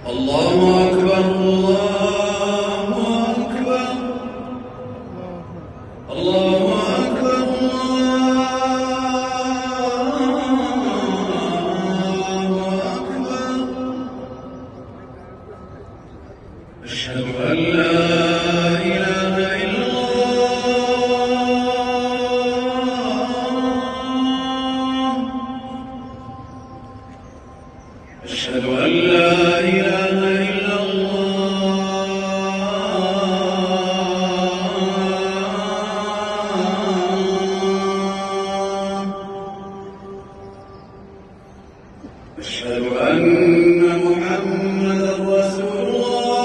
الله أكبر الله أكبر الله أكبر الله أكبر. أشهد أن لا إله إلا الله. أشهد أن لا إله إلا الله. أشهد أن محمدا رسول الله.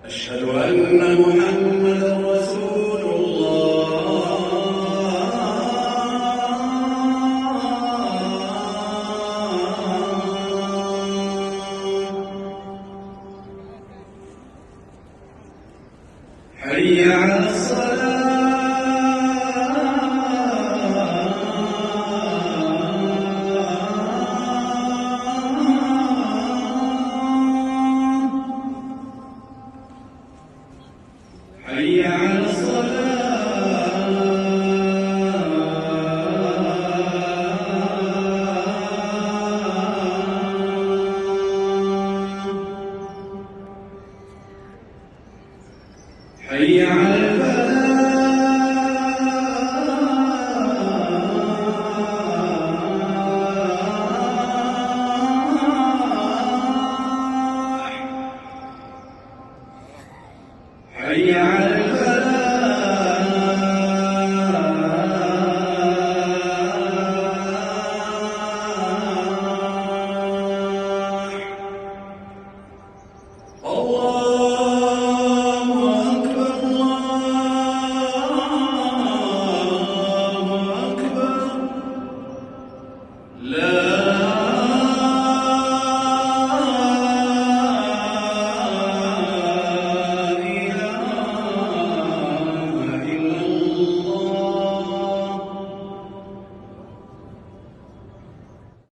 أشهد أن محمدا رسول حي على الصلاة حي على حي على الفلاح حي على